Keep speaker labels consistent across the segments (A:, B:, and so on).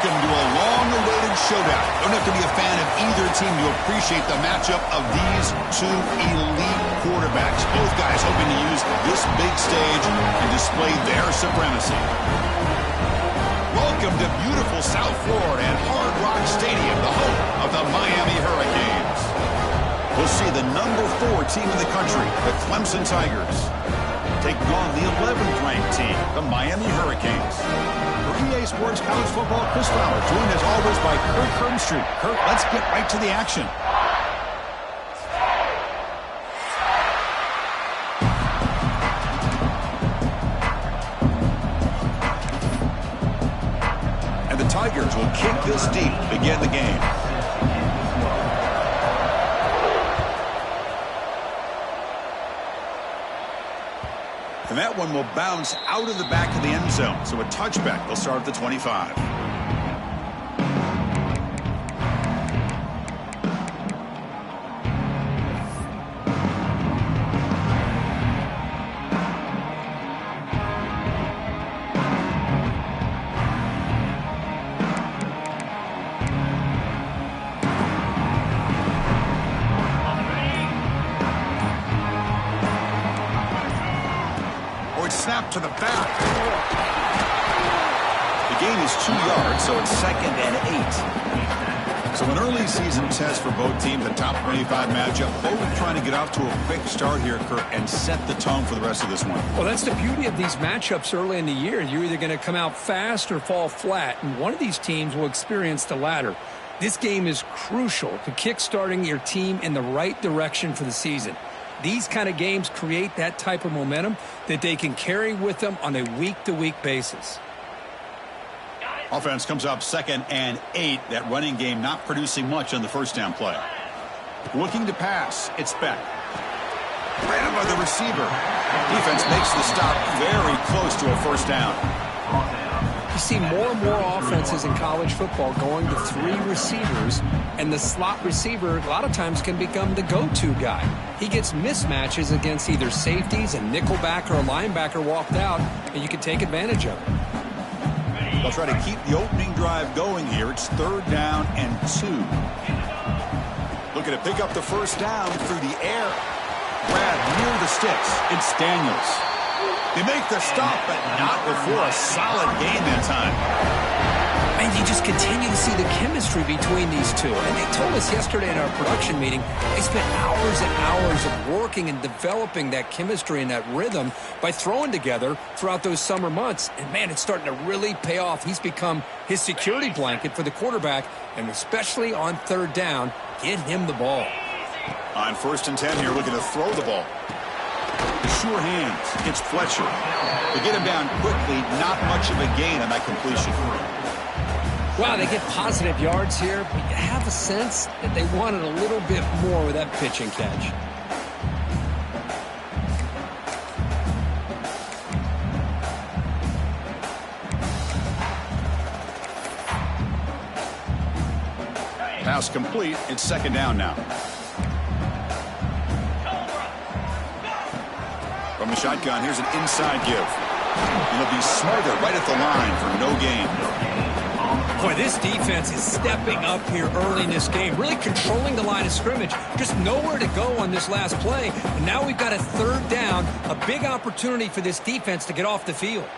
A: Welcome to a long-awaited showdown. Don't have to be a fan of either team to appreciate the matchup of these two elite quarterbacks. Both guys hoping to use this big stage and display their supremacy. Welcome to beautiful South Florida and Hard Rock Stadium, the home of the Miami Hurricanes. We'll see the #4 team in the country, the Clemson Tigers, taking on the 11th-ranked team, the Miami Hurricanes. For EA Sports College Football, Chris Fowler, joined as always by Kirk Herbstreit. Kirk, let's get right to the action. And the Tigers will kick this deep to begin the game. And that one will bounce out of the back of the end zone. So a touchback. They'll start at the 25. Snap to the back. The gain is 2 yards, so it's 2nd and 8. So an early season test for both teams, a top 25 matchup. Both trying to get off to a quick start here, Kirk, and set the tone for the rest of this one.
B: Well, that's the beauty of these matchups early in the year. You're either going to come out fast or fall flat, and one of these teams will experience the latter. This game is crucial to kick-starting your team in the right direction for the season. These kind of games create that type of momentum that they can carry with them on a week-to-week basis.
A: Offense comes up 2nd and 8. That running game not producing much on the first down play. Looking to pass. It's Beck. Ran by the receiver. Defense makes the stop very close to a first down.
B: You see more and more offenses in college football going to 3 receivers, and the slot receiver a lot of times can become the go-to guy. He gets mismatches against either safeties, a nickelback, or a linebacker walked out, and you can take advantage of it.
A: They'll try to keep the opening drive going here. It's 3rd down and 2. Looking to pick up the first down through the air. Brad near the sticks. It's Daniels. They make the stop, but not before a solid gain that time.
B: And you just continue to see the chemistry between these two. And they told us yesterday in our production meeting, they spent hours and hours of working and developing that chemistry and that rhythm by throwing together throughout those summer months. And, man, it's starting to really pay off. He's become his security blanket for the quarterback, and especially on 3rd down, get him the ball.
A: On 1st and 10 here, looking to throw the ball. Sure hands. It's Fletcher. They get him down quickly. Not much of a gain on that completion.
B: Wow, they get positive yards here, but you have a sense that they wanted a little bit more with that pitch and catch.
A: Pass complete. It's 2nd down now. From the shotgun, here's an inside give. And it'll be smothered right at the line for no gain.
B: Boy, this defense is stepping up here early in this game, really controlling the line of scrimmage. Just nowhere to go on this last play. And now we've got a 3rd down, a big opportunity for this defense to get off the field.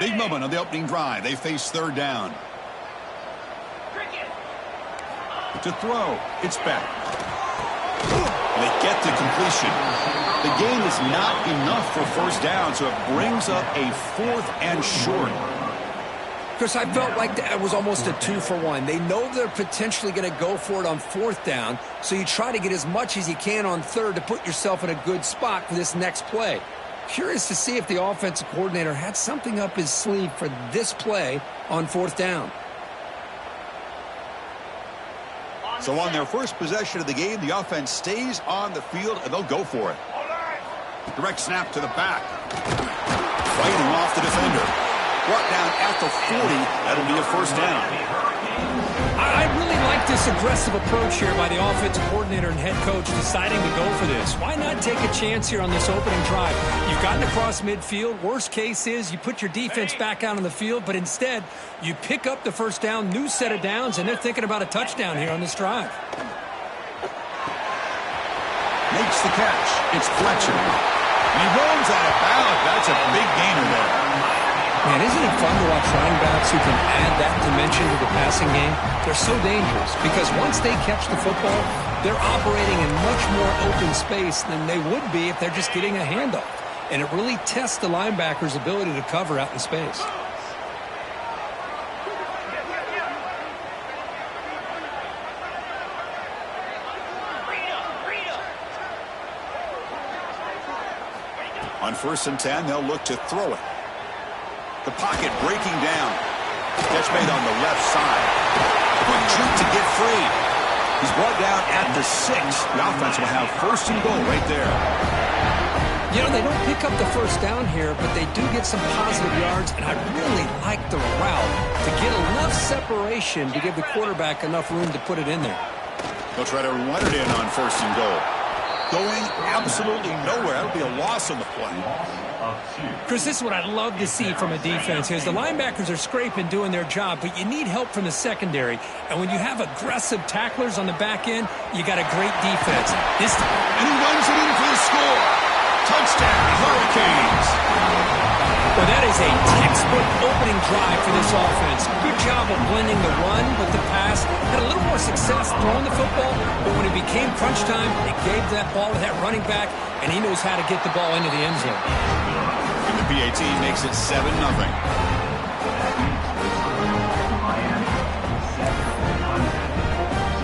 A: Big moment on the opening drive. They face 3rd down. To throw, it's Beck. They get the completion. The gain is not enough for first down, so it brings up a 4th and short.
B: Chris, I felt like that was almost a 2-for-1. They know they're potentially going to go for it on 4th down, so you try to get as much as you can on 3rd to put yourself in a good spot for this next play. Curious to see if the offensive coordinator had something up his sleeve for this play on 4th down.
A: So on their first possession of the game, the offense stays on the field, and they'll go for it. Direct snap to the back. Fighting off the defender. Brought down at the 40. That'll be a first down.
B: I really like this aggressive approach here by the offensive coordinator and head coach deciding to go for this. Why not take a chance here on this opening drive? You've gotten across midfield. Worst case is you put your defense back out on the field, but instead you pick up the first down, new set of downs, and they're thinking about a touchdown here on this drive.
A: Makes the catch. It's Fletcher. And he rolls out of bounds. That's a big gainer there.
B: Man, isn't it fun to watch running backs who can add that dimension to the passing game? They're so dangerous because once they catch the football, they're operating in much more open space than they would be if they're just getting a handoff. And it really tests the linebacker's ability to cover out in space.
A: On 1st and 10, they'll look to throw it. The pocket breaking down. Catch made on the left side. Quick juke to get free. He's brought down at the 6. The offense will have 1st and goal right there.
B: You know, they don't pick up the first down here, but they do get some positive yards, and I really like the route to get enough separation to give the quarterback enough room to put it in there.
A: They'll try to run it in on 1st and goal. Going absolutely nowhere. That'll be a loss on the play.
B: Chris, this is what I'd love to see from a defense is the linebackers are scraping, doing their job, but you need help from the secondary. And when you have aggressive tacklers on the back end, you got a great defense.
A: And he runs it in for the score. Touchdown, Hurricanes.
B: Well, that is a textbook opening drive for this offense. Good job of blending the run with the pass. Had a little more success throwing the football, but when it became crunch time, it gave that ball to that running back, and he knows how to get the ball into the end zone.
A: And the PAT makes it 7-0.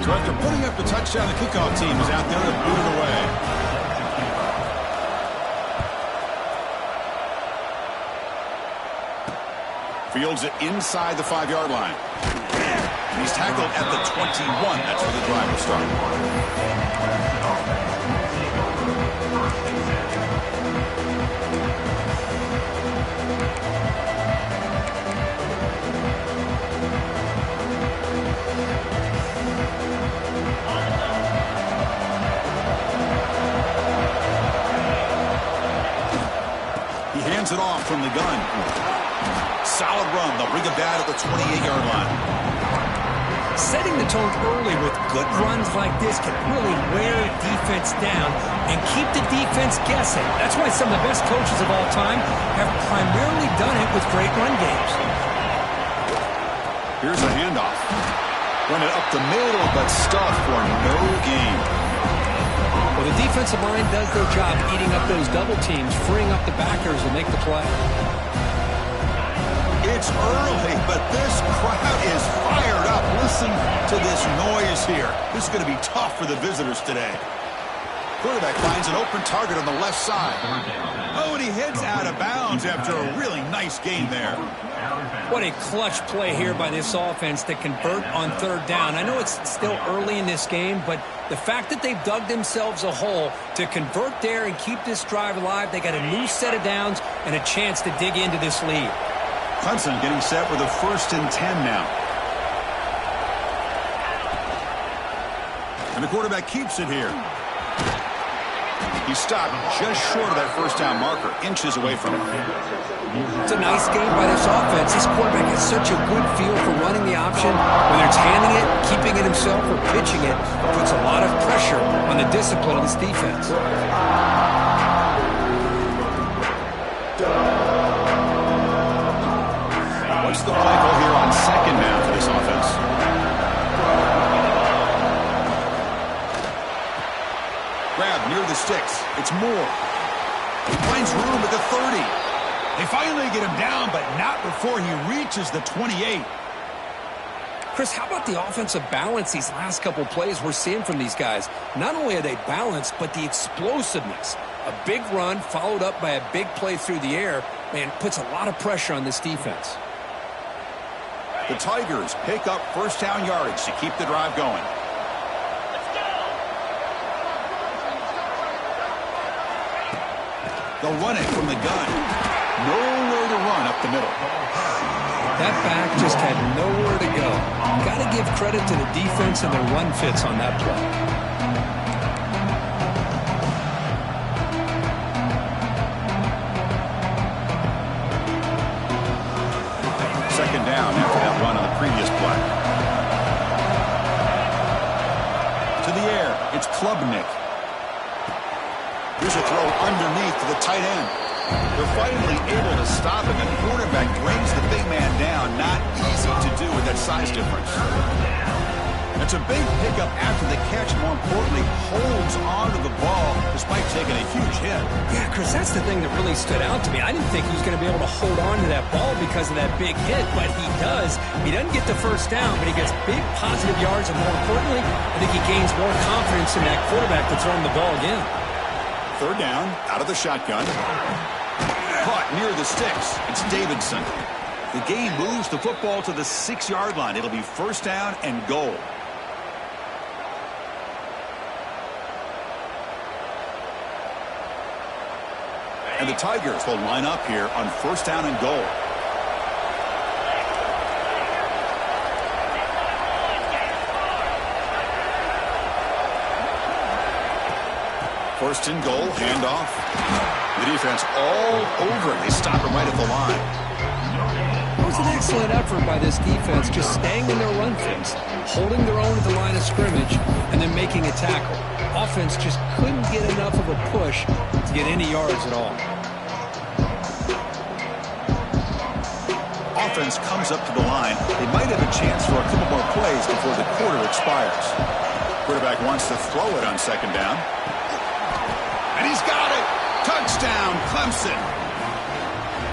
A: So after putting up the touchdown, the kickoff team is out there to boot it away. Fields it inside the 5-yard line. And he's tackled at the 21. That's where the drive will start. He hands it off from the gun. Solid run. They'll bring it down at the 28-yard line.
B: Setting the tone early with good runs like this can really wear defense down and keep the defense guessing. That's why some of the best coaches of all time have primarily done it with great run games.
A: Here's a handoff. Run it up the middle, but stuffed for no gain.
B: Well, the defensive line does their job eating up those double teams, freeing up the backers to make the play.
A: It's early, but this crowd is fired up. Listen to this noise here. This is going to be tough for the visitors today. Quarterback finds an open target on the left side. Oh, and he heads out of bounds after a really nice gain there.
B: What a clutch play here by this offense to convert on 3rd down. I know it's still early in this game, but the fact that they've dug themselves a hole to convert there and keep this drive alive, they got a new set of downs and a chance to dig into this lead.
A: Clemson getting set with a 1st and 10 now. And the quarterback keeps it here. He stopped just short of that 1st down marker, inches away from it.
B: It's a nice game by this offense. This quarterback has such a good feel for running the option. Whether it's handing it, keeping it himself, or pitching it, it puts a lot of pressure on the discipline of this defense.
A: What's the play call here on 2nd down for this offense? Grab near the sticks. It's Moore. He finds room at the 30. They finally get him down, but not before he reaches the 28.
B: Chris, how about the offensive balance these last couple plays we're seeing from these guys? Not only are they balanced, but the explosiveness. A big run followed up by a big play through the air, man, puts a lot of pressure on this defense.
A: The Tigers pick up 1st down yardage to keep the drive going. They'll run it from the gun. Nowhere to run up the middle.
B: That back just had nowhere to go. Got to give credit to the defense and their run fits on that play.
A: Second down after that run on the previous play. To the air, it's Klubnik. Here's a throw underneath to the tight end. They're finally able to stop him, and the quarterback brings the big man down. Not easy to do with that size difference. It's a big pickup after the catch. More importantly, holds on to the ball despite taking a huge hit.
B: Yeah, Chris, that's the thing that really stood out to me. I didn't think he was going to be able to hold on to that ball because of that big hit, but he does. He doesn't get the first down, but he gets big positive yards, and more importantly, I think he gains more confidence in that quarterback to throw him the ball again.
A: Third down, out of the shotgun. Caught near the sticks. It's Davidson. The game moves the football to the 6-yard line. It'll be first down and goal. And the Tigers will line up here on first down and goal. First and goal, handoff. The defense all over it. They stop him right at the line.
B: It was an excellent effort by this defense, just staying in their run fits, holding their own at the line of scrimmage, and then making a tackle. Offense just couldn't get enough of a push to get any yards at all.
A: Offense comes up to the line. They might have a chance for a couple more plays before the quarter expires. Quarterback wants to throw it on second down. And he's got it! Touchdown, Clemson!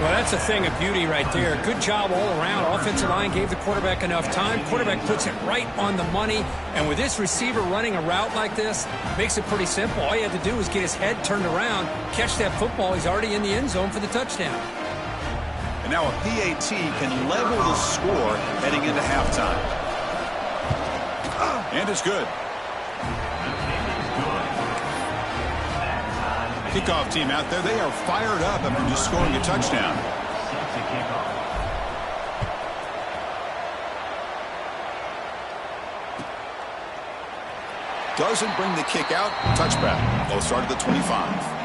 B: Well, that's a thing of beauty right there. Good job all around. Offensive line gave the quarterback enough time. Quarterback puts it right on the money. And with this receiver running a route like this, makes it pretty simple. All he had to do was get his head turned around, catch that football. He's already in the end zone for the touchdown.
A: And now a PAT can level the score heading into halftime. And it's good. Kickoff team out there, they are fired up after just scoring a touchdown. Doesn't bring the kick out. Touchback. They'll start at the 25.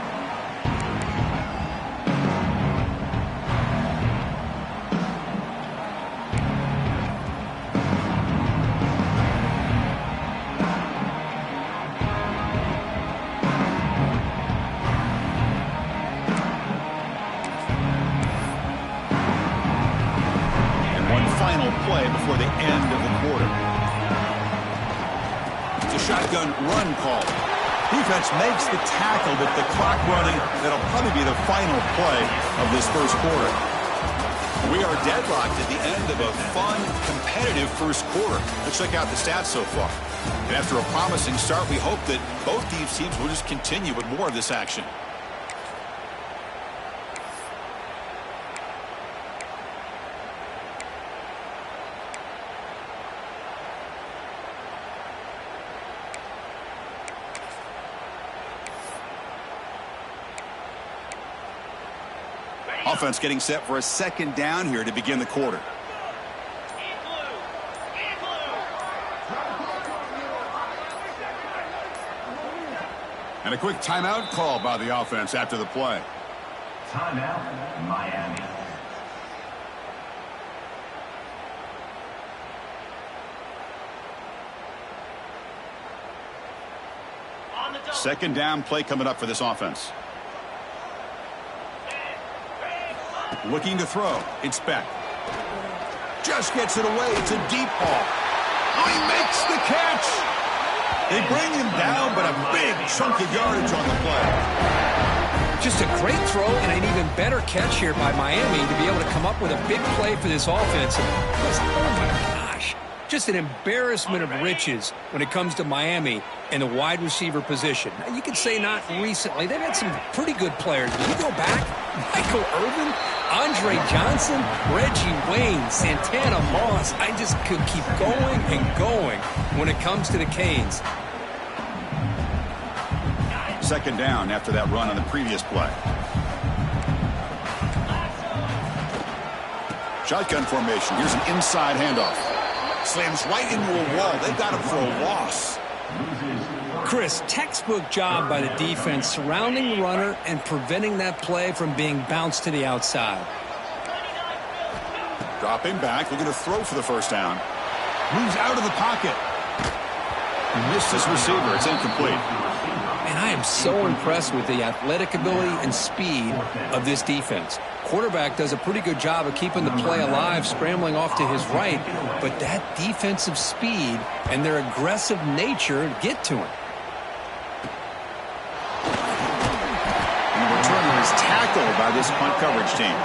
A: Before the end of the quarter. It's a shotgun run call. Defense makes the tackle, but the clock running. That'll probably be the final play of this first quarter. We are deadlocked at the end of a fun, competitive first quarter. Let's check out the stats so far. And after a promising start, we hope that both these teams will just continue with more of this action. Offense getting set for a second down here to begin the quarter. And a quick timeout call by the offense after the play.
C: Timeout, Miami.
A: Second down play coming up for this offense. Looking to throw. It's Beck. Just gets it away. It's a deep ball. Oh, he makes the catch. They bring him down, but a big chunk of yardage on the play.
B: Just a great throw and an even better catch here by Miami to be able to come up with a big play for this offense. Oh, my gosh. Just an embarrassment of riches when it comes to Miami in the wide receiver position. Now, you could say not recently. They've had some pretty good players. But you go back, Michael Irvin, Andre Johnson, Reggie Wayne, Santana Moss. I just could keep going and going when it comes to the Canes.
A: Second down after that run on the previous play. Shotgun formation. Here's an inside handoff. Slams right into a wall. They've got him for a loss.
B: Chris, textbook job by the defense surrounding the runner and preventing that play from being bounced to the outside.
A: Dropping back, looking to throw for the first down. Moves out of the pocket. Missed his receiver. It's incomplete.
B: And I am so impressed with the athletic ability and speed of this defense. Quarterback does a pretty good job of keeping the play alive, scrambling off to his right, but that defensive speed and their aggressive nature get to him.
A: And the returner is tackled by this punt coverage team.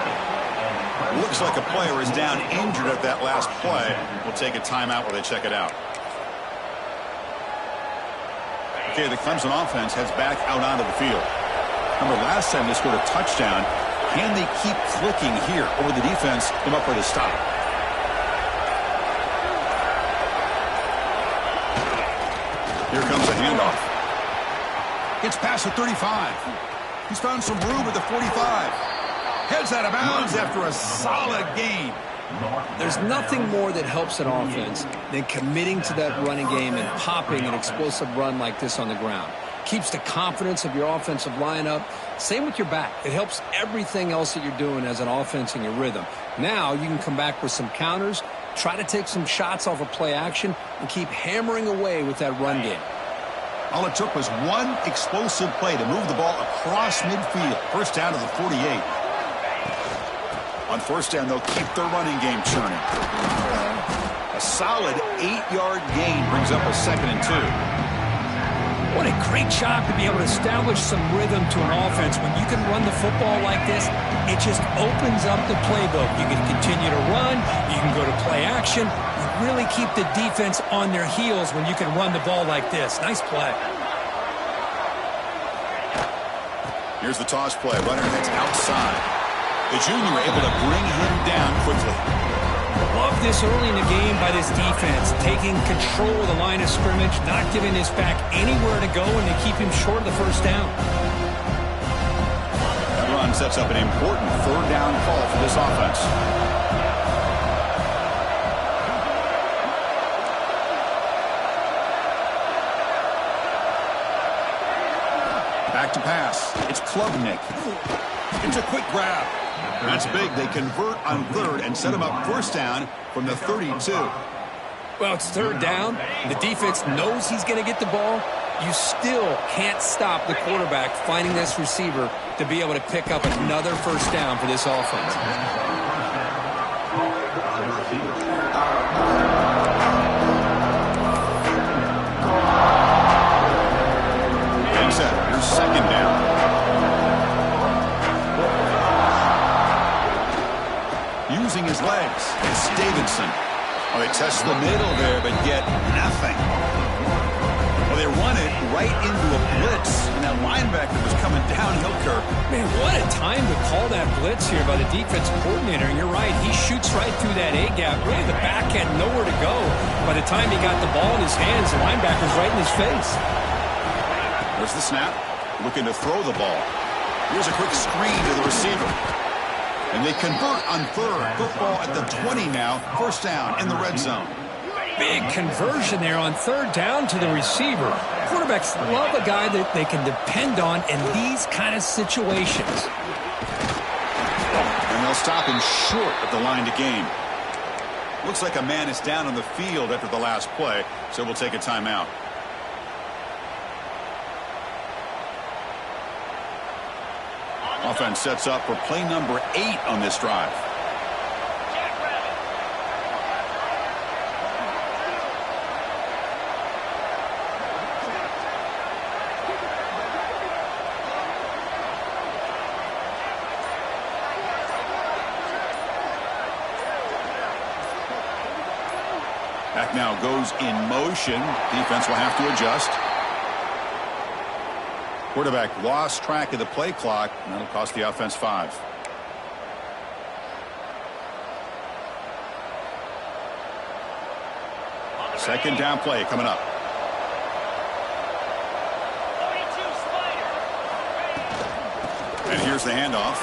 A: Looks like a player is down injured at that last play. We'll take a timeout while they check it out. Okay, the Clemson offense heads back out onto the field. Remember, last time they scored a touchdown. Can they keep clicking here, or will the defense come up with a stop? Here comes a handoff. Gets past the 35. He's found some room at the 45. Heads out of bounds after a solid gain.
B: There's nothing more that helps an offense than committing to that running game and popping an explosive run like this on the ground. Keeps the confidence of your offensive lineup. Same with your back. It helps everything else that you're doing as an offense in your rhythm. Now you can come back with some counters, try to take some shots off of play action, and keep hammering away with that run game.
A: All it took was one explosive play to move the ball across midfield. First down to the 48. On first down, they'll keep their running game churning. A solid 8-yard gain brings up a 2nd and 2.
B: What a great job to be able to establish some rhythm to an offense. When you can run the football like this, it just opens up the playbook. You can continue to run. You can go to play action. You really keep the defense on their heels when you can run the ball like this. Nice play.
A: Here's the toss play. Runner heads outside. The junior able to bring him down quickly.
B: Love this early in the game by this defense, taking control of the line of scrimmage, not giving this back anywhere to go, and they keep him short of the first down.
A: That run sets up an important 3rd down call for this offense. Back to pass. It's Klubnik. It's a quick grab. That's big. They convert on 3rd and set him up first down from the 32.
B: Well, it's 3rd down. The defense knows he's going to get the ball. You still can't stop the quarterback finding this receiver to be able to pick up another first down for this offense.
A: And set. Here's 2nd down. Using his legs, it's Davidson. Oh, they test the middle there, but get nothing. Well, they run it right into a blitz, and that linebacker was coming downhill, Kirk.
B: Man, what a time to call that blitz here by the defense coordinator. And you're right, he shoots right through that A-gap. Really, the back had nowhere to go. By the time he got the ball in his hands, the linebacker's right in his face.
A: There's the snap, looking to throw the ball. Here's a quick screen to the receiver. And they convert on 3rd. Football at the 20 now. First down in the red zone.
B: Big conversion there on 3rd down to the receiver. Quarterbacks love a guy that they can depend on in these kind of situations.
A: And they'll stop him short of the line to gain. Looks like a man is down on the field after the last play, so we'll take a timeout. Offense sets up for play number 8 on this drive. Back now goes in motion. Defense will have to adjust. Quarterback lost track of the play clock, and that'll cost the offense 5. Second down play coming up. And here's the handoff.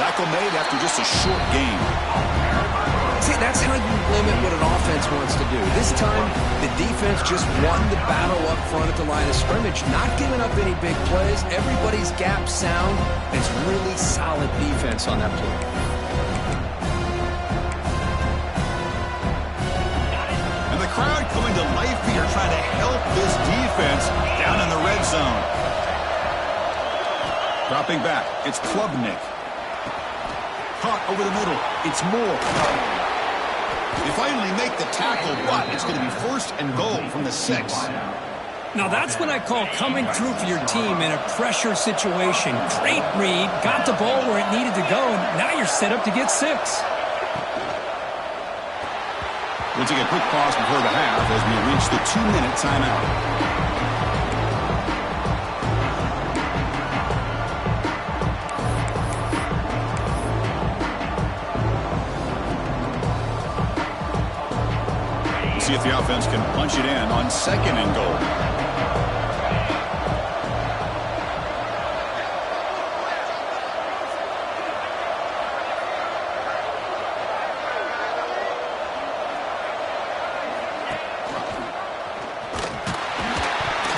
A: Tackle made after just a short gain.
B: See, that's how you limit what an offense wants to do. This time, the defense just won the battle up front at the line of scrimmage, not giving up any big plays. Everybody's gap sound. It's really solid defense on that play.
A: And the crowd coming to life here trying to help this defense down in the red zone. Dropping back, it's Klubnik. Caught over the middle, it's Moore. They finally make the tackle, but it's going to be first and goal from the 6.
B: Now that's what I call coming through for your team in a pressure situation. Great read, got the ball where it needed to go, and now you're set up to get 6.
A: We'll take a quick pause before the half as we reach the 2-minute timeout. See if the offense can punch it in on 2nd and goal.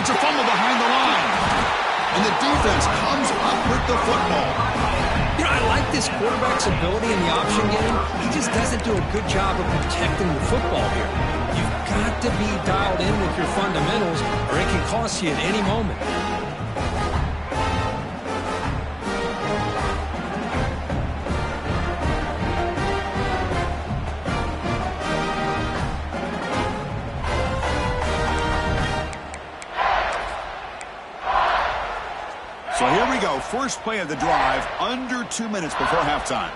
A: It's a fumble behind the line. And the defense comes up with the football.
B: You know, I like this quarterback's ability in the option game. He just doesn't do a good job of protecting the football here. You've got to be dialed in with your fundamentals, or it can cost you at any moment.
A: So here we go. First play of the drive, under 2 minutes before halftime.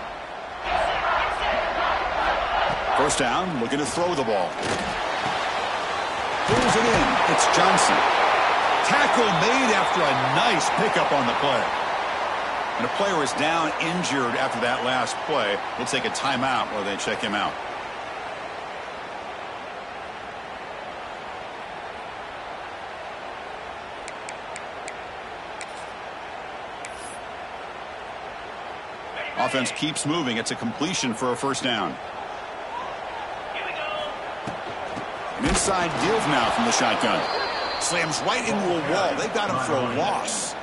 A: First down, looking to throw the ball. Pulls it in. It's Johnson. Tackle made after a nice pickup on the play. And a player is down injured after that last play. We'll take a timeout while they check him out. Offense keeps moving. It's a completion for a first down. An inside give now from the shotgun. Slams right into a wall. They've got him for a loss.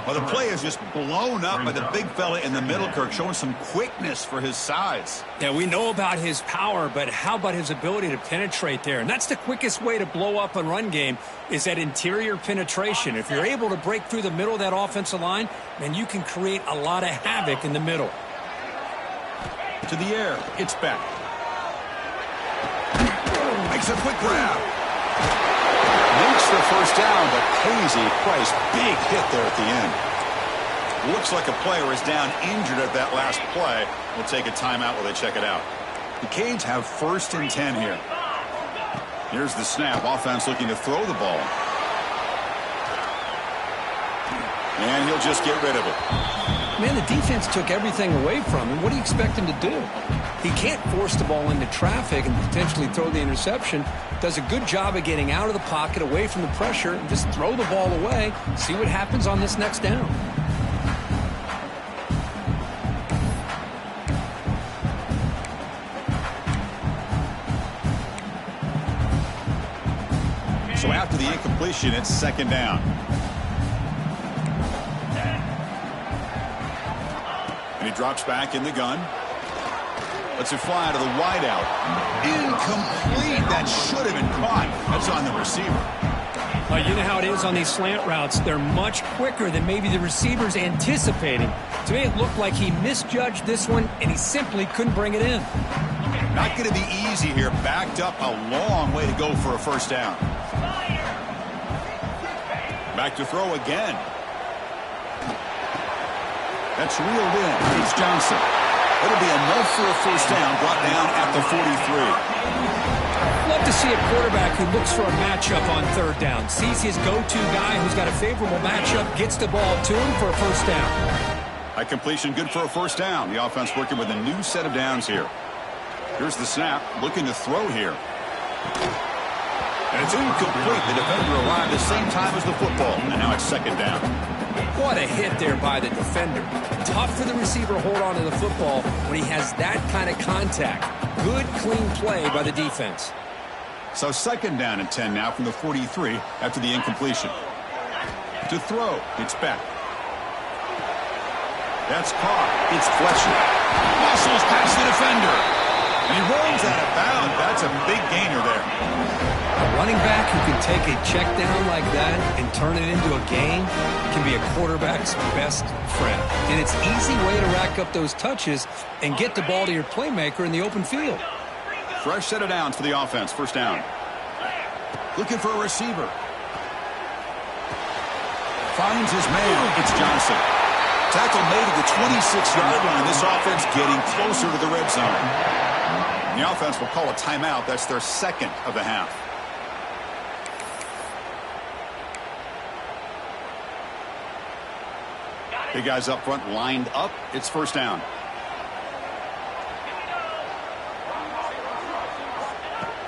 A: Well, the play is just blown up by the big fella in the middle, Kirk, showing some quickness for his size.
B: Yeah, we know about his power, but how about his ability to penetrate there? And that's the quickest way to blow up a run game is that interior penetration. If you're able to break through the middle of that offensive line, then you can create a lot of havoc in the middle.
A: To the air, it's back. Makes a quick grab. Makes the first down, but pays a price. Big hit there at the end. Looks like a player is down injured at that last play. We'll take a timeout while they check it out. The Canes have 1st and 10 here. Here's the snap. Offense looking to throw the ball. And he'll just get rid of it.
B: Man, the defense took everything away from him. What do you expect him to do? He can't force the ball into traffic and potentially throw the interception. Does a good job of getting out of the pocket, away from the pressure, and just throw the ball away. See what happens on this next down.
A: So after the incompletion, it's 2nd down. And he drops back in the gun. Lets it fly to the wideout. Incomplete. That should have been caught. That's on the receiver.
B: You know how it is on these slant routes. They're much quicker than maybe the receiver's anticipating. To me, it looked like he misjudged this one, and he simply couldn't bring it in.
A: Not going to be easy here. Backed up a long way to go for a first down. Back to throw again. That's reeled in. It's Johnson. It'll be enough for a first down, brought down at the 43.
B: Love to see a quarterback who looks for a matchup on 3rd down. Sees his go-to guy who's got a favorable matchup, gets the ball to him for a first down.
A: A completion good for a first down. The offense working with a new set of downs here. Here's the snap, looking to throw here. And it's incomplete. The defender arrived at the same time as the football, and now it's 2nd down.
B: What a hit there by the defender. Tough for the receiver to hold on to the football when he has that kind of contact. Good, clean play by the defense.
A: So 2nd down and 10 now from the 43 after the incompletion. To throw, it's Beck. That's caught. It's Fletcher. Muscles past the defender. And he rolls out of bounds. That's a big gainer there.
B: A running back who can take a check down like that and turn it into a gain can be a quarterback's best friend. And it's an easy way to rack up those touches and get the ball to your playmaker in the open field.
A: Fresh set of downs for the offense. 1st down. Looking for a receiver. Finds his man. It's Johnson. Tackle made at the 26-yard line. This offense getting closer to the red zone. The offense will call a timeout. That's their 2nd of the half. Big guys up front lined up. It's 1st down.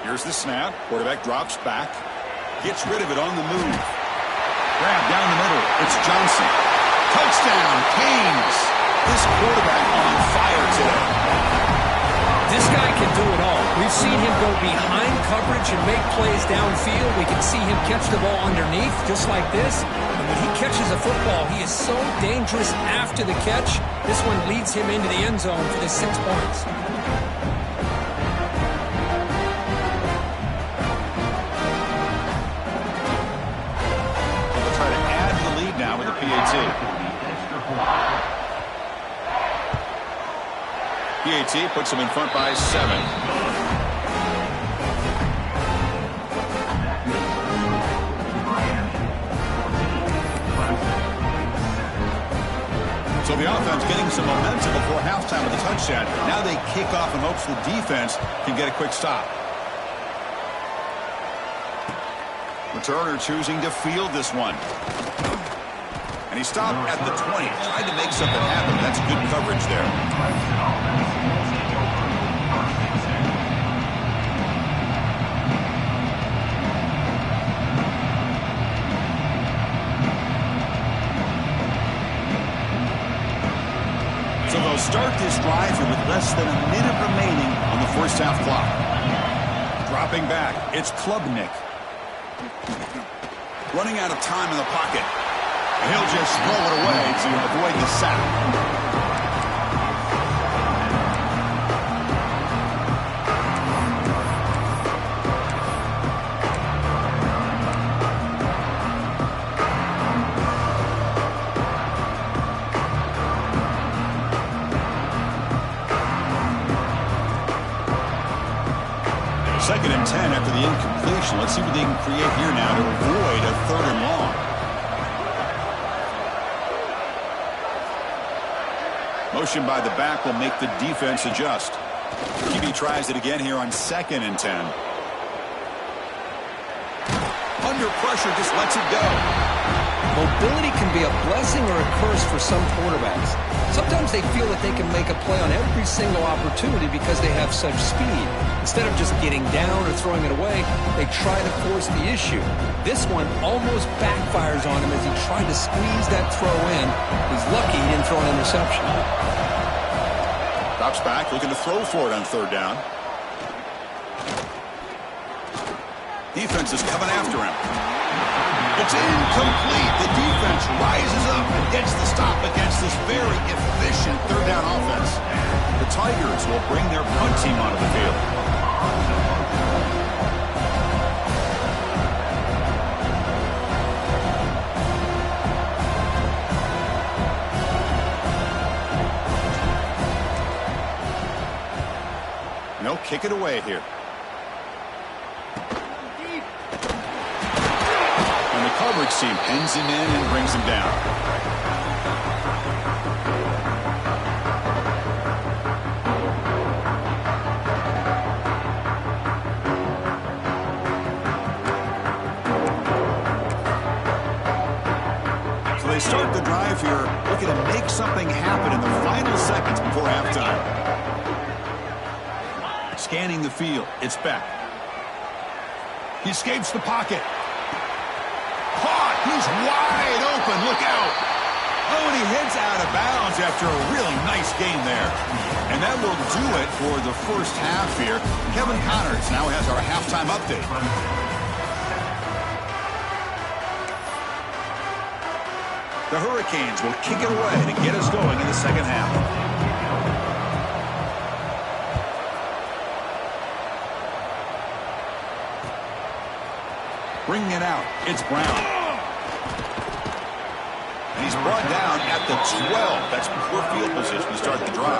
A: Here's the snap. Quarterback drops back. Gets rid of it on the move. Grab down the middle. It's Johnson. Touchdown, Canes. This quarterback on fire today.
B: This guy can do it all. We've seen him go behind coverage and make plays downfield. We can see him catch the ball underneath just like this. And when he catches a football, he is so dangerous after the catch. This one leads him into the end zone for the 6 points.
A: They'll try to add to the lead now with a PAT. PAT puts them in front by 7. So the offense getting some momentum before halftime with a touchdown. Now they kick off in hopes the defense can get a quick stop. Returner choosing to field this one. And he stopped at the 20. Tried to make something happen. That's good coverage there. So they'll start this drive here with less than a minute remaining on the 1st half clock. Dropping back, it's Klubnik. Running out of time in the pocket. And he'll just throw it away to avoid the sack. Second and 10 after the incompletion. Let's see what they can create here now to avoid a 3rd and long. Motion by the back will make the defense adjust. QB tries it again here on 2nd and 10. Under pressure, just lets it go.
B: Mobility can be a blessing or a curse for some quarterbacks. Sometimes they feel that they can make a play on every single opportunity because they have such speed. Instead of just getting down or throwing it away, they try to force the issue. This one almost backfires on him as he tried to squeeze that throw in. He's lucky he didn't throw an interception.
A: Drops back, looking to throw for it on 3rd down. Defense is coming after him. It's incomplete. The defense rises up and gets the stop against this very efficient 3rd down offense. The Tigers will bring their punt team onto the field. No, kick it away here. And the coverage team pins him in and brings him down. So they start the drive here, looking to make something happen in the final seconds before halftime. Scanning the field, it's Beck. He escapes the pocket. Caught, he's wide open, look out. Oh, and he heads out of bounds after a really nice game there. And that will do it for the first half here. Kevin Connors now has our halftime update. The Hurricanes will kick it away to get us going in the second half. Bringing it out, it's Brown. And he's brought down at the 12. That's poor field position to start the drive.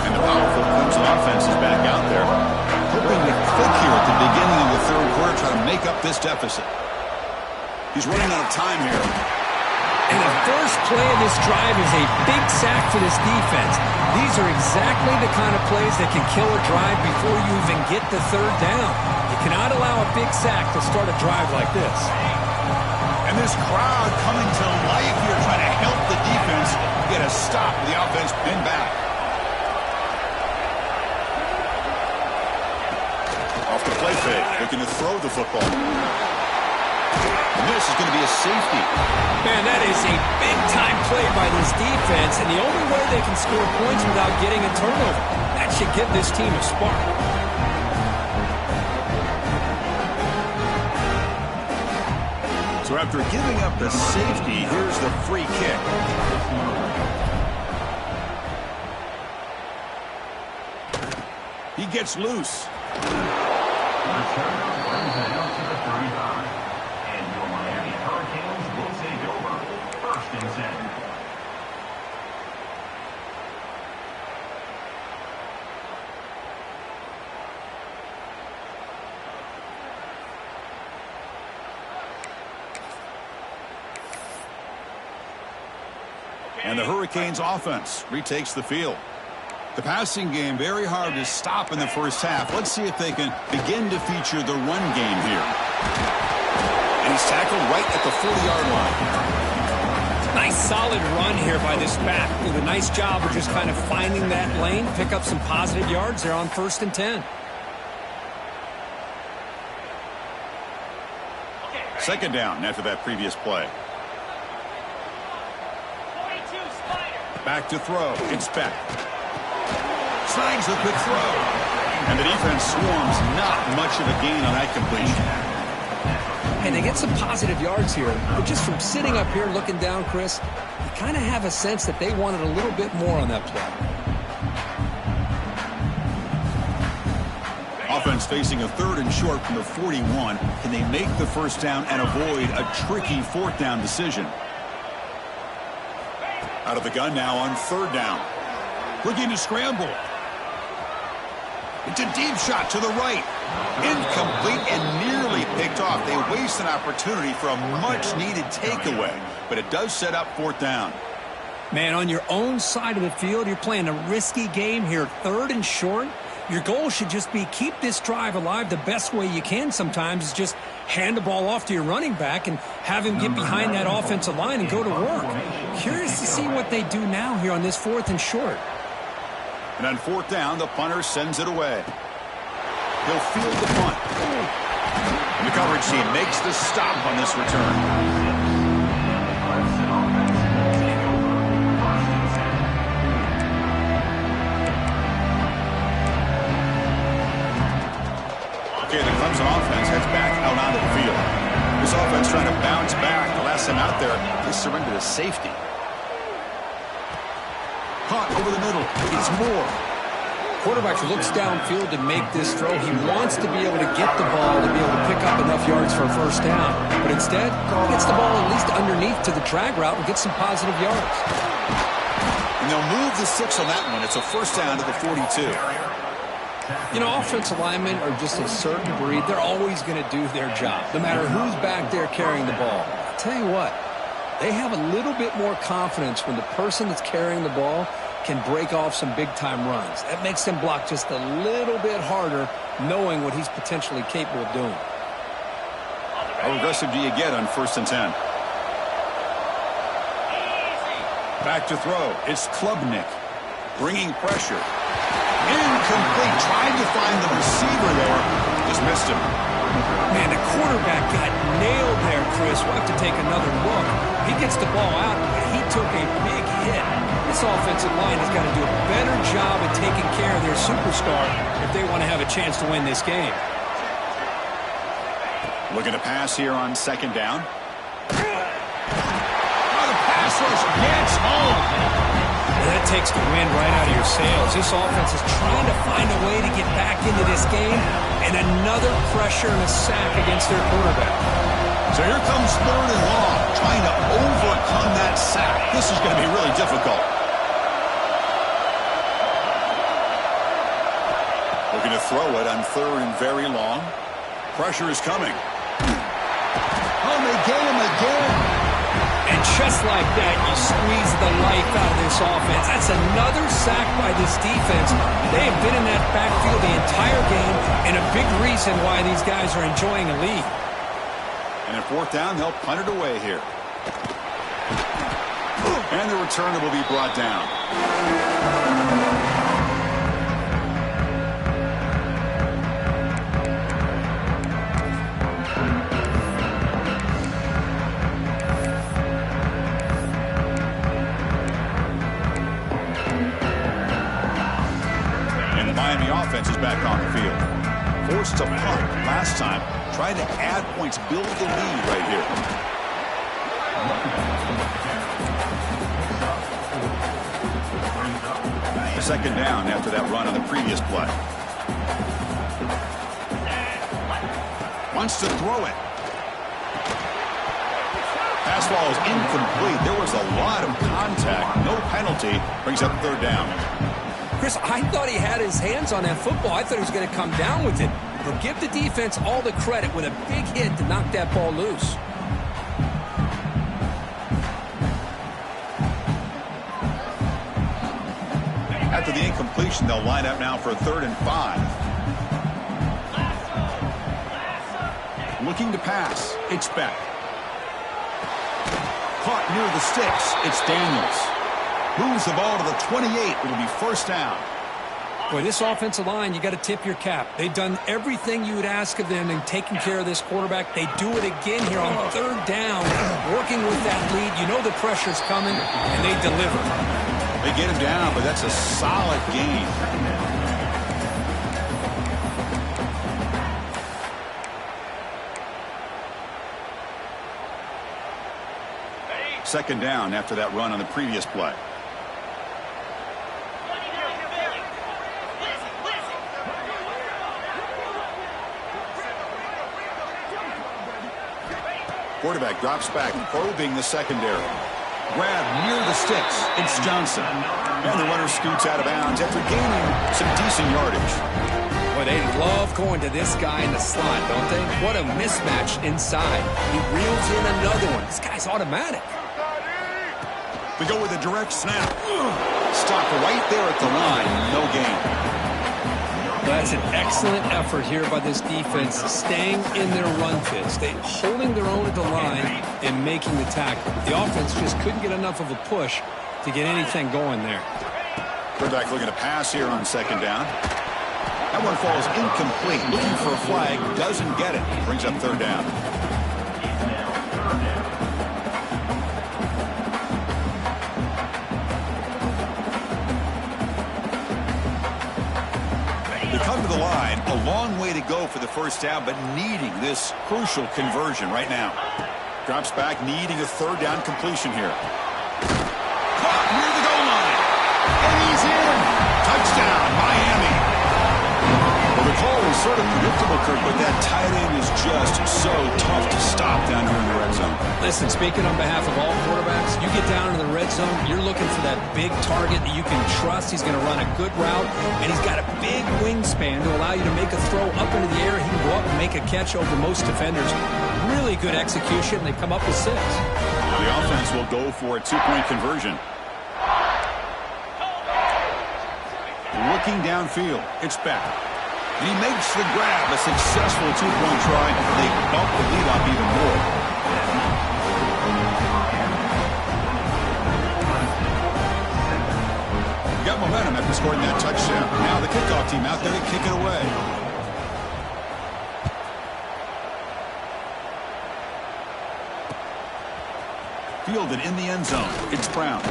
A: And the powerful Clemson offense is back out there, hoping to click here at the beginning of the third quarter, try to make up this deficit. He's running out of time here.
B: And the first play of this drive is a big sack for this defense. These are exactly the kind of plays that can kill a drive before you even get the third down. You cannot allow a big sack to start a drive like this.
A: And this crowd coming to life here, trying to help the defense get a stop with the offense pinned back. Off the play fake, looking to throw the football. And this is going to be a safety.
B: Man, that is a big-time play by this defense, and the only way they can score points without getting a turnover. That should give this team a spark.
A: So after giving up the safety, here's the free kick. He gets loose. And the Hurricanes offense retakes the field. The passing game very hard to stop in the first half. Let's see if they can begin to feature the run game here. And he's tackled right at the 40-yard line.
B: Nice solid run here by this back. Did a nice job of just kind of finding that lane, pick up some positive yards there on 1st and 10.
A: Second down after that previous play. Back to throw. It's Beck. Snags the quick throw. And the defense swarms. Not much of a gain on that completion.
B: And they get some positive yards here. But just from sitting up here looking down, Chris, you kind of have a sense that they wanted a little bit more on that play.
A: Offense facing a 3rd and short from the 41. Can they make the first down and avoid a tricky 4th down decision? Out of the gun now on 3rd down. Looking to scramble. It's a deep shot to the right. Incomplete and nearly picked off. They waste an opportunity for a much-needed takeaway. But it does set up 4th down.
B: Man, on your own side of the field, you're playing a risky game here. 3rd and short. Your goal should just be keep this drive alive the best way you can sometimes is just hand the ball off to your running back and have him get behind that offensive line and go to work. Curious to see what they do now here on this 4th and short.
A: And on 4th down, the punter sends it away. He'll field the punt. And the coverage team makes the stop on this return. Okay, the Clemson offense heads back out onto the field. This offense trying to bounce back. The last time out there, they surrendered a safety. Caught over the middle. It's Moore.
B: Quarterback looks downfield to make this throw. He wants to be able to get the ball to be able to pick up enough yards for a first down. But instead, he gets the ball at least underneath to the drag route and gets some positive yards.
A: And they'll move the 6 on that one. It's a first down to the 42.
B: You know, offensive linemen are just a certain breed. They're always going to do their job, no matter who's back there carrying the ball. I'll tell you what, they have a little bit more confidence when the person that's carrying the ball can break off some big-time runs. That makes them block just a little bit harder, knowing what he's potentially capable of doing.
A: How aggressive do you get on 1st and 10? Back to throw. It's Klubnik bringing pressure. Incomplete. Tried to find the receiver there. Just missed him.
B: Man, the quarterback got nailed there, Chris. We'll have to take another look. He gets the ball out, but he took a big hit. This offensive line has got to do a better job at taking care of their superstar if they want to have a chance to win this game.
A: Looking to pass here on second down. Oh, the pass rush gets home.
B: Well, that takes the wind right out of your sails. This offense is trying to find a way to get back into this game, and another pressure and a sack against their quarterback.
A: So here comes third and long, trying to overcome that sack. This is going to be really difficult. Looking to throw it on third and very long. Pressure is coming. Oh, they get him again.
B: And just like that, you squeeze the life out of this offense. That's another sack by this defense. They have been in that backfield the entire game, and a big reason why these guys are enjoying a lead.
A: And at fourth down, they'll punt it away here. And the returner will be brought down. Miami offense is back on the field. Forced to punt last time. Trying to add points, build the lead right here. Second down after that run on the previous play. Wants to throw it. Pass ball is incomplete. There was a lot of contact. No penalty. Brings up third down.
B: Chris, I thought he had his hands on that football. I thought he was going to come down with it. But give the defense all the credit with a big hit to knock that ball loose.
A: After the incompletion, they'll line up now for a 3rd and 5. Looking to pass. It's Beck. Caught near the sticks. It's Daniels. Moves the ball to the 28. It'll be first down.
B: Boy, this offensive line, you got to tip your cap. They've done everything you would ask of them in taking care of this quarterback. They do it again here on third down, working with that lead. You know the pressure's coming, and they deliver.
A: They get him down, but that's a solid gain. Second down after that run on the previous play. Quarterback drops back, probing the secondary. Grab near the sticks. It's Johnson. And the runner scoots out of bounds after gaining some decent yardage.
B: Boy, they love going to this guy in the slot, don't they? What a mismatch inside. He reels in another one. This guy's automatic.
A: We go with a direct snap. Stop right there at the line. No gain.
B: That's an excellent effort here by this defense, staying in their run fits. They holding their own at the line and making the tackle. The offense just couldn't get enough of a push to get anything going there.
A: Quarterback looking to pass here on second down. That one falls incomplete. Looking for a flag. Doesn't get it. Brings up third down. Come to the line, a long way to go for the first down, but needing this crucial conversion right now. Drops back, needing a third down completion here. Caught near the goal line, and he's in. Touchdown, Miami. Well, the call was sort of predictable, Kirk, but that tight end is just so tough to stop down here in the red zone.
B: Listen, speaking on behalf of all quarterbacks, you get down into the red zone, you're looking for that big target that you can trust. He's going to run a good route, and he's got a big wingspan to allow you to make a throw up into the air. He can go up and make a catch over most defenders. Really good execution. They come up with 6.
A: The offense will go for a 2-point conversion. Looking downfield, it's back. And he makes the grab, a successful 2-point try. They bump the lead up even more. You got momentum after scoring that touchdown. Now the kickoff team out there to kick it away. Fielded in the end zone. It's Brown.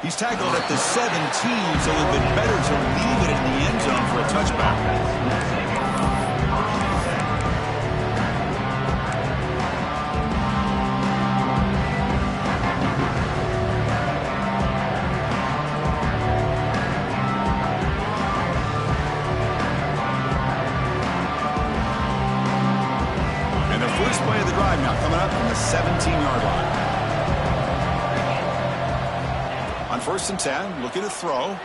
A: He's tackled at the 17, so it would have been better to leave it in the end zone for a touchback. First play of the drive now coming up from the 17-yard line. On 1st and 10, looking to throw.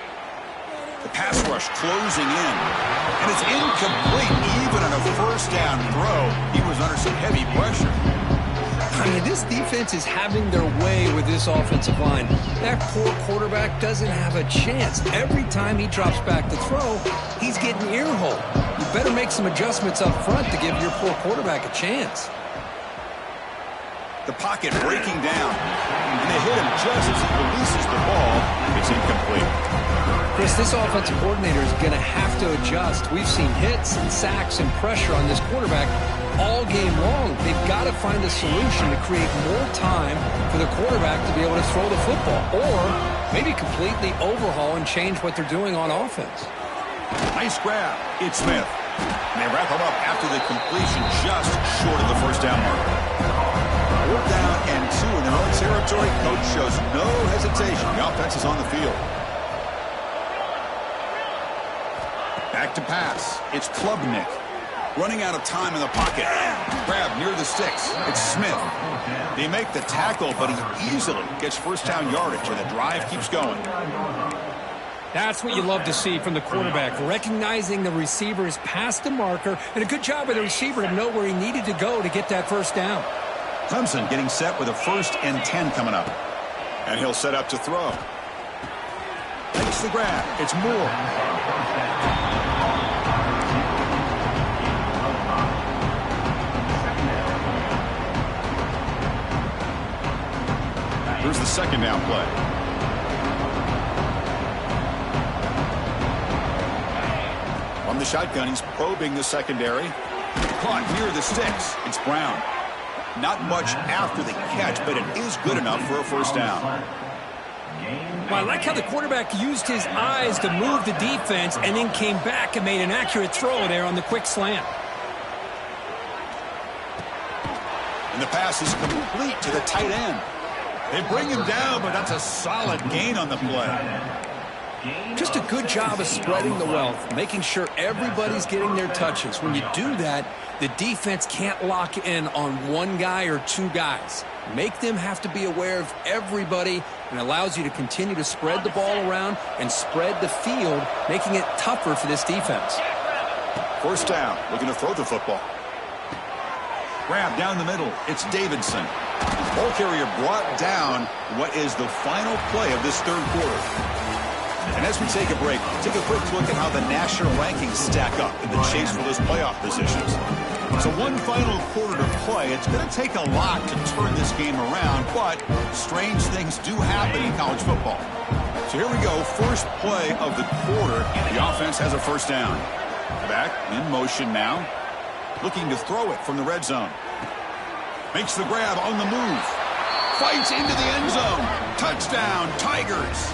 A: The pass rush closing in. And it's incomplete even on a first down throw. He was under some heavy pressure.
B: I mean, this defense is having their way with this offensive line. That poor quarterback doesn't have a chance. Every time he drops back to throw, he's getting ear-hole. You better make some adjustments up front to give your poor quarterback a chance.
A: The pocket breaking down. And they hit him just as he releases the ball. It's incomplete.
B: Chris, this offensive coordinator is going to have to adjust. We've seen hits and sacks and pressure on this quarterback all game long. They've got to find a solution to create more time for the quarterback to be able to throw the football, or maybe completely overhaul and change what they're doing on offense.
A: Nice grab. It's Smith. And they wrap him up after the completion just short of the first down marker. 4th down and 2 in their own territory. Coach shows no hesitation. The offense is on the field. Back to pass. It's Klubnik. Running out of time in the pocket. Grab near the sticks. It's Smith. They make the tackle, but he easily gets first down yardage, and the drive keeps going.
B: That's what you love to see from the quarterback, recognizing the receiver is past the marker, and a good job by the receiver to know where he needed to go to get that first down.
A: Clemson getting set with a 1st and 10 coming up. And he'll set up to throw. Takes the grab. It's Moore. Here's the 2nd down play. From the shotgun, he's probing the secondary. Caught near the sticks. It's Brown. Not much after the catch, but it is good enough for a first down.
B: Well, I like how the quarterback used his eyes to move the defense and then came back and made an accurate throw there on the quick slant.
A: And the pass is complete to the tight end. They bring him down, but that's a solid gain on the play.
B: Just a good job of spreading the wealth, making sure everybody's getting their touches. When you do that, the defense can't lock in on one guy or two guys. Make them have to be aware of everybody, and allows you to continue to spread the ball around and spread the field, making it tougher for this defense.
A: First down, looking to throw the football. Grab down the middle. It's Davidson. Ball carrier brought down what is the final play of this 3rd quarter. And as we take a break, take a quick look at how the national rankings stack up in the chase for those playoff positions. So one final quarter to play. It's going to take a lot to turn this game around, but strange things do happen in college football. So here we go, first play of the quarter. The offense has a first down. Back in motion now. Looking to throw it from the red zone. Makes the grab on the move. Fights into the end zone. Touchdown, Tigers.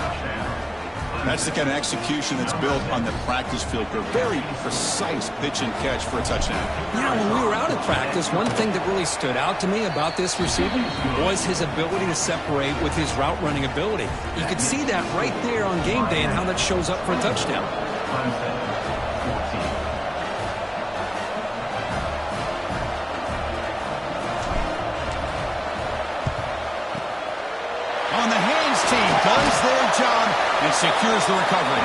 A: That's the kind of execution that's built on the practice field for a very precise pitch and catch for a touchdown.
B: Yeah, when we were out at practice, one thing that really stood out to me about this receiver was his ability to separate with his route running ability. You could see that right there on game day and how that shows up for a touchdown.
A: On the hands team does their job and secures the recovery.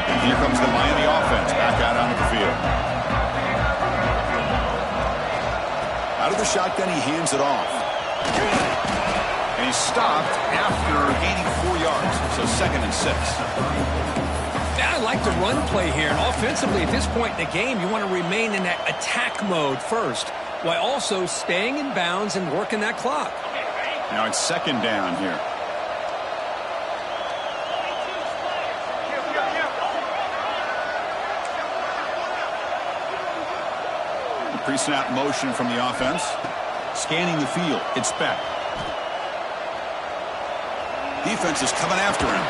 A: And here comes the Miami offense back out onto the field. Out of the shotgun, he hands it off. And he's stopped after gaining 4 yards, so 2nd and 6.
B: I like the run play here. And offensively, at this point in the game, you want to remain in that attack mode first, while also staying in bounds and working that clock.
A: Now it's 2nd down here. Pre-snap motion from the offense. Scanning the field. It's Beck. Defense is coming after him.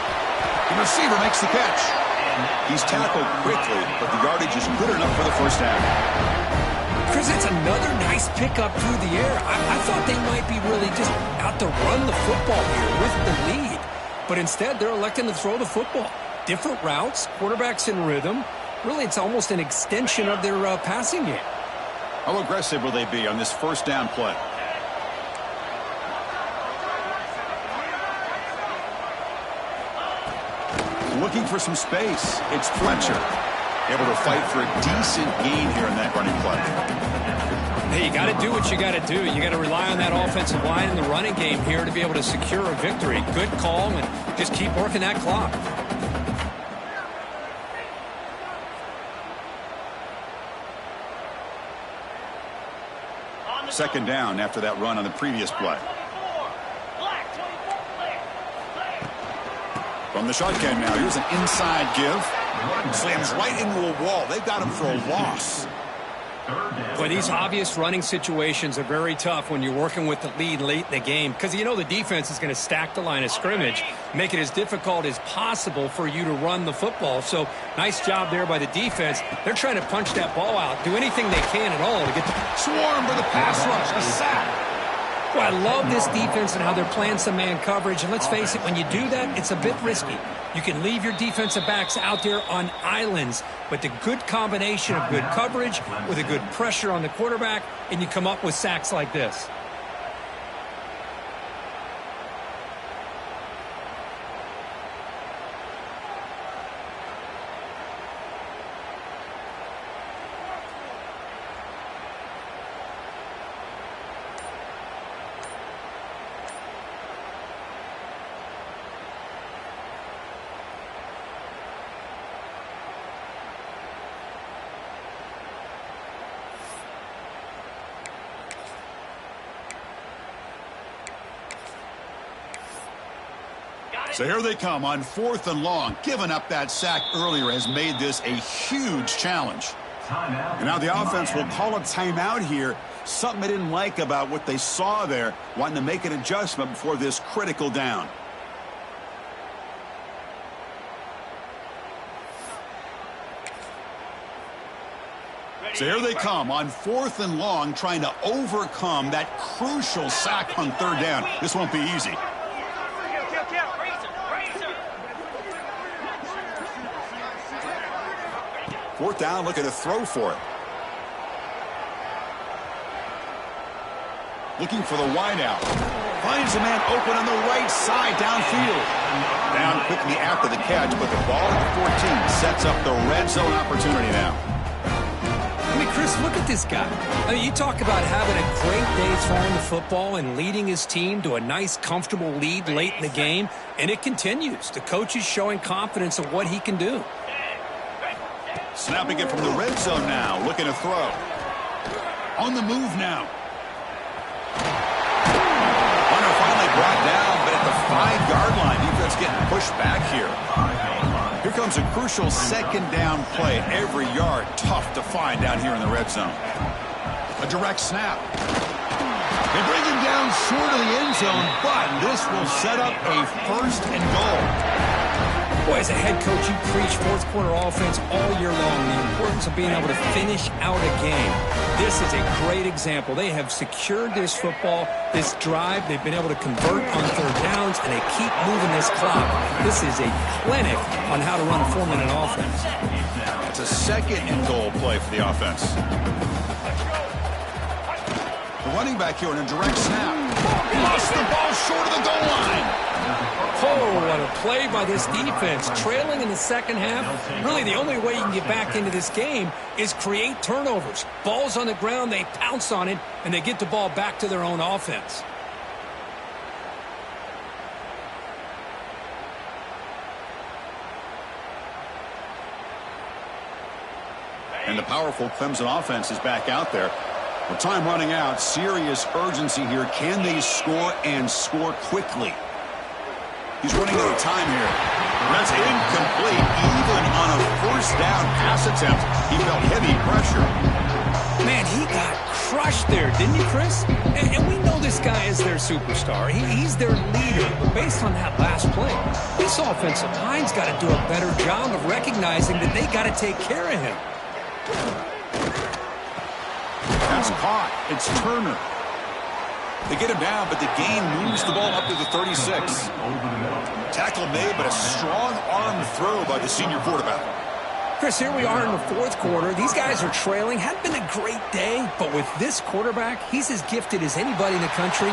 A: The receiver makes the catch. He's tackled quickly, but the yardage is good enough for the first down.
B: Chris, it's another nice pickup through the air. I thought they might be really just out to run the football here with the lead. But instead, they're electing to throw the football. Different routes, quarterbacks in rhythm. Really, it's almost an extension of their passing game.
A: How aggressive will they be on this first down play? Looking for some space. It's Fletcher. Able to fight for a decent gain here in that running play.
B: Hey, you got to do what you got to do. You got to rely on that offensive line in the running game here to be able to secure a victory. Good call, and just keep working that clock.
A: Second down after that run on the previous play. From the shotgun now, here's an inside give. Slams right into a wall. They've got him for a loss.
B: But these obvious running situations are very tough when you're working with the lead late in the game, because you know the defense is going to stack the line of scrimmage, make it as difficult as possible for you to run the football. So nice job there by the defense. They're trying to punch that ball out, do anything they can at all to get the
A: Swarm for the pass rush, a sack.
B: Well, I love this defense and how they're playing some man coverage. And let's face it, when you do that, it's a bit risky. You can leave your defensive backs out there on islands, but the good combination of good coverage with a good pressure on the quarterback, and you come up with sacks like this.
A: So here they come on 4th and long. Giving up that sack earlier has made this a huge challenge. And now the offense will call a timeout here. Something they didn't like about what they saw there. Wanting to make an adjustment before this critical down. So here they come on 4th and long, trying to overcome that crucial sack on 3rd down. This won't be easy. Fourth down, looking to throw for it. Looking for the wideout. Finds a man open on the right side downfield. Down quickly after the catch, but the ball at the 14 sets up the red zone opportunity now.
B: I mean, Chris, look at this guy. I mean, you talk about having a great day throwing the football and leading his team to a nice, comfortable lead late in the game, and it continues. The coach is showing confidence of what he can do.
A: Snapping it from the red zone now, looking to throw. On the move now. Hunter finally brought down, but at the 5-yard line, defense getting pushed back here. Here comes a crucial second down play. Every yard tough to find down here in the red zone. A direct snap. They bring him down short of the end zone, but this will set up a 1st and goal.
B: Boy, as a head coach, you preach fourth quarter offense all year long, the importance of being able to finish out a game. This is a great example. They have secured this football, this drive. They've been able to convert on 3rd downs, and they keep moving this clock. This is a clinic on how to run a 4-minute offense.
A: It's a 2nd and goal play for the offense. The running back here in a direct snap. Lost the ball short of the goal line.
B: Oh, what a play by this defense. Trailing in the second half, really the only way you can get back into this game is create turnovers. Ball's on the ground, they pounce on it, and they get the ball back to their own offense.
A: And the powerful Clemson offense is back out there. With time running out, serious urgency here. Can they score and score quickly? He's running out of time here. That's incomplete. Even on a 1st down pass attempt, he felt heavy pressure.
B: Man, he got crushed there, didn't he, Chris? And we know this guy is their superstar. He's their leader. But based on that last play, this offensive line's got to do a better job of recognizing that they got to take care of him.
A: That's caught. It's Turner. They get him down, but the gain moves the ball up to the 36. Tackle made, but a strong arm throw by the senior quarterback.
B: Chris, here we are in the fourth quarter. These guys are trailing. Hadn't been a great day, but with this quarterback, he's as gifted as anybody in the country.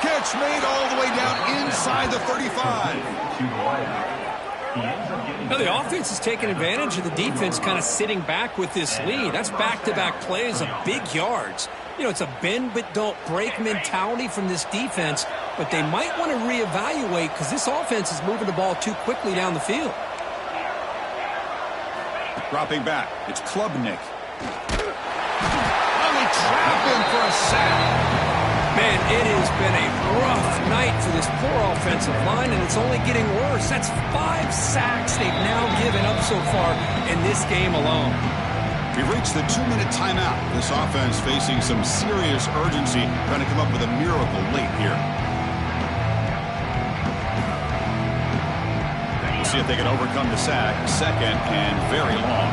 A: Catch made all the way down inside the 35.
B: Now, the offense is taking advantage of the defense kind of sitting back with this lead. That's back-to-back plays of big yards. You know, it's a bend but don't break mentality from this defense, but they might want to reevaluate because this offense is moving the ball too quickly down the field.
A: Dropping back, it's Klubnik. Oh, they trap him for a sack.
B: Man, it has been a rough night for this poor offensive line, and it's only getting worse. That's 5 sacks they've now given up so far in this game alone.
A: We've reached the 2-minute timeout. This offense facing some serious urgency, trying to come up with a miracle late here. See if they can overcome the sack. Second and very long.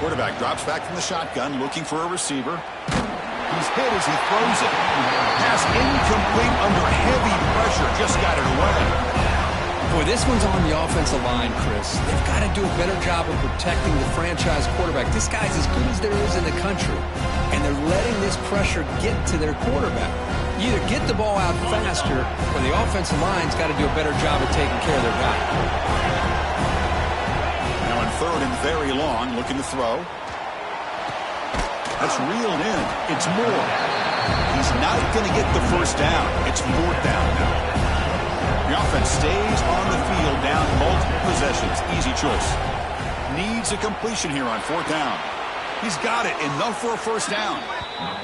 A: Quarterback drops back from the shotgun, looking for a receiver. He's hit as he throws it. Pass incomplete under heavy pressure. Just got it away.
B: Boy, this one's on the offensive line, Chris. They've got to do a better job of protecting the franchise quarterback. This guy's as good as there is in the country, and they're letting this pressure get to their quarterback. You either get the ball out faster, or the offensive line's got to do a better job of taking care of their guy.
A: Now in third and very long, looking to throw. That's reeled in. It's Moore. He's not going to get the first down. It's fourth down now. The offense stays on the field down multiple possessions. Easy choice. Needs a completion here on fourth down. He's got it. Enough for a first down.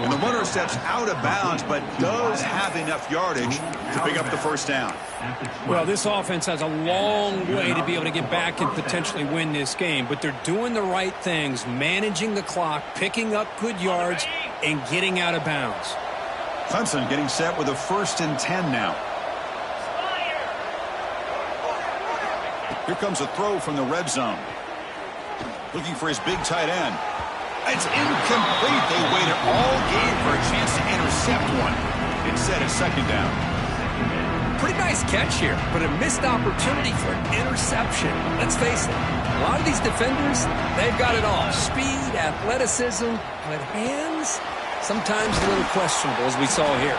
A: And the runner steps out of bounds, but does have enough yardage to pick up the first down.
B: Well, this offense has a long way to be able to get back and potentially win this game, but they're doing the right things, managing the clock, picking up good yards, and getting out of bounds.
A: Clemson getting set with a 1st and 10 now. Here comes a throw from the red zone. Looking for his big tight end. It's incomplete. They waited all game for a chance to intercept one. Instead, it's second down.
B: Pretty nice catch here, but a missed opportunity for an interception. Let's face it, a lot of these defenders, they've got it all. Speed, athleticism, but hands, sometimes a little questionable, as we saw here.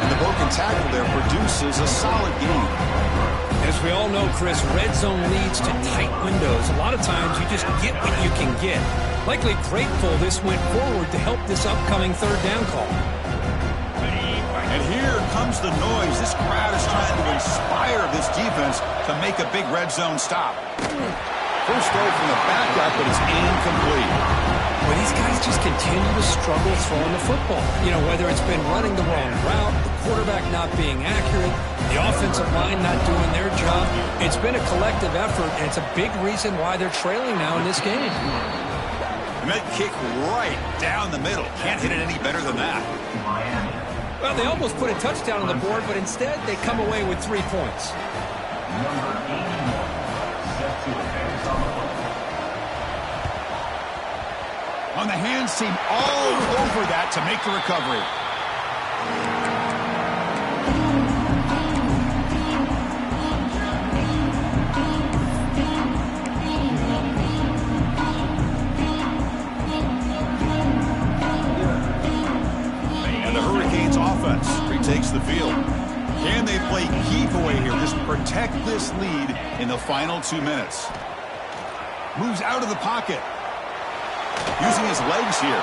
A: And the broken tackle there produces a solid game.
B: As we all know, Chris, red zone leads to tight windows. A lot of times you just get what you can get. Likely grateful this went forward to help this upcoming third down call.
A: And here comes the noise. This crowd is trying to inspire this defense to make a big red zone stop. First throw from the backup, but it's incomplete.
B: Well, these guys just continue to struggle throwing the football. You know, whether it's been running the wrong route, the quarterback not being accurate, the offensive line not doing their job. It's been a collective effort, and it's a big reason why they're trailing now in this game.
A: And that kick right down the middle. Can't hit it any better than that.
B: Well, they almost put a touchdown on the board, but instead they come away with 3 points.
A: On the hands team all over that to make the recovery. And the Hurricanes offense retakes the field. Can they play keep away here? Just protect this lead in the final 2 minutes. Moves out of the pocket. Using his legs here.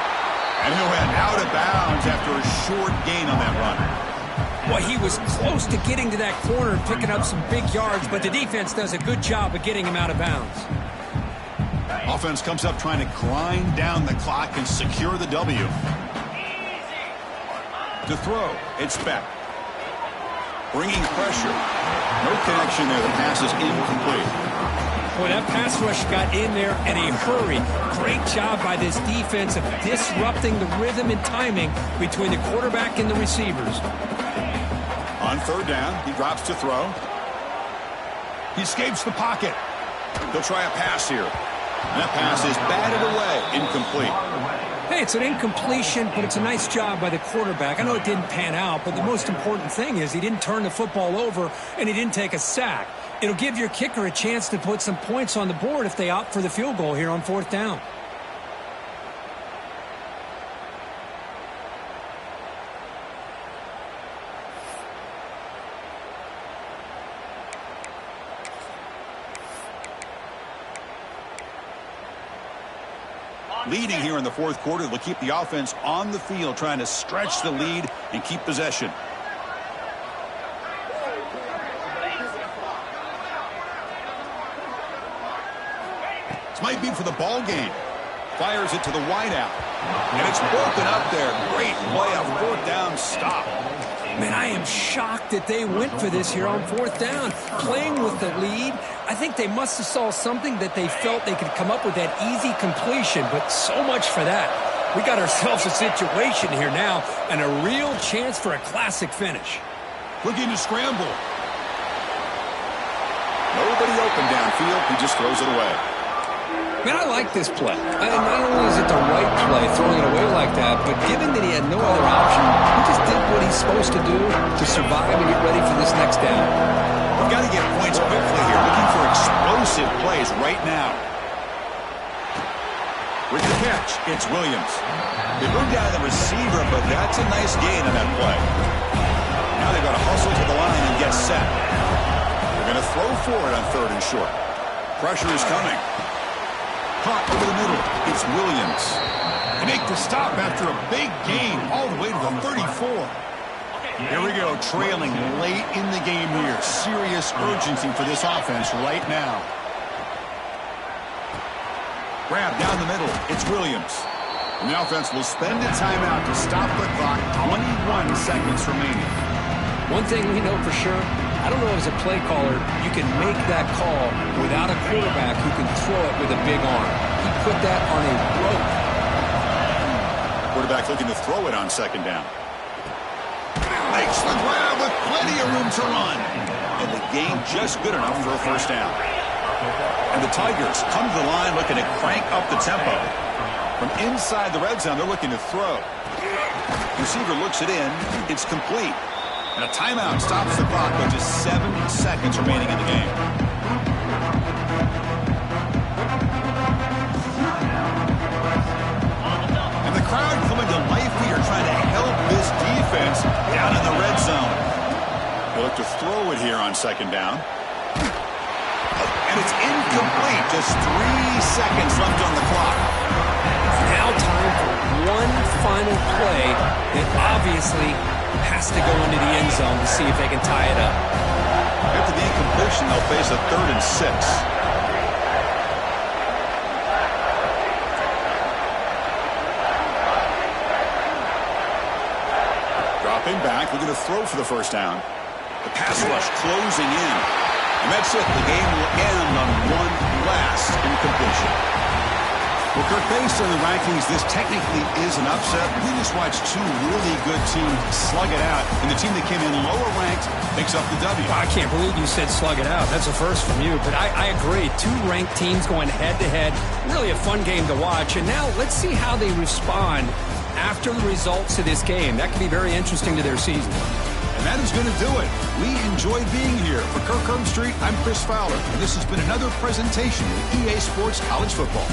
A: And he went out of bounds after a short gain on that run.
B: Well, he was close to getting to that corner and picking up some big yards, but the defense does a good job of getting him out of bounds.
A: Offense comes up trying to grind down the clock and secure the W. To throw, it's Beck. Bringing pressure. No connection there. The pass is incomplete.
B: Boy, that pass rush got in there in a hurry. Great job by this defense of disrupting the rhythm and timing between the quarterback and the receivers.
A: On third down, he drops to throw. He escapes the pocket. He'll try a pass here. And that pass is batted away, incomplete.
B: Hey, it's an incompletion, but it's a nice job by the quarterback. I know it didn't pan out, but the most important thing is he didn't turn the football over and he didn't take a sack. It'll give your kicker a chance to put some points on the board if they opt for the field goal here on fourth down.
A: Leading here in the fourth quarter, they'll keep the offense on the field, trying to stretch the lead and keep possession. This might be for the ball game. Fires it to the wideout. And it's broken up there. Great play, a fourth down stop.
B: Man, I am shocked that they went for this here on fourth down. Playing with the lead, I think they must have saw something that they felt they could come up with that easy completion, but so much for that. We got ourselves a situation here now and a real chance for a classic finish.
A: Looking to scramble. Nobody open downfield. He just throws it away.
B: Man, I like this play. Not only is it the right play, throwing it away like that, but given that he had no other option, he just did what he's supposed to do to survive and get ready for this next down.
A: We've got to get points quickly here, looking for explosive plays right now. With the catch, it's Williams. They moved down the receiver, but that's a nice gain on that play. Now they've got to hustle to the line and get set. They're going to throw for it on third and short. Pressure is coming. Caught over the middle. It's Williams. They make the stop after a big gain all the way to the 34. Here we go, trailing late in the game here. Serious urgency for this offense right now. Grab down the middle. It's Williams. And the offense will spend a timeout to stop the clock. 21 seconds remaining.
B: One thing we know for sure, I don't know as a play caller, you can make that call without a quarterback who can throw it with a big arm. He put that on a rope.
A: Quarterback looking to throw it on second down. Makes the grab with plenty of room to run. And the gain just good enough for a first down. And the Tigers come to the line looking to crank up the tempo. From inside the red zone, they're looking to throw. Receiver looks it in. It's complete. And a timeout stops the clock with just 7 seconds remaining in the game. And the crowd coming to life here, trying to help this defense down in the red zone. They look to throw it here on second down. And it's incomplete. Just 3 seconds left on the clock.
B: Now time for one final play that obviously has to go into the end zone to see if they can tie it up.
A: After the incompletion, they'll face a 3rd and 6. Dropping back, looking to throw for the first down. The pass rush closing in. And that's it. The game will end on one last incompletion. Well, Kirk, based on the rankings, this technically is an upset. We just watched two really good teams slug it out, and the team that came in lower ranked picks up the W.
B: I can't believe you said slug it out. That's a first from you, but I agree. Two ranked teams going head-to-head. Really a fun game to watch, and now let's see how they respond after the results of this game. That could be very interesting to their season.
A: And that is going to do it. We enjoyed being here. For Kirk Herbstreit, I'm Chris Fowler, and this has been another presentation of EA Sports College Football.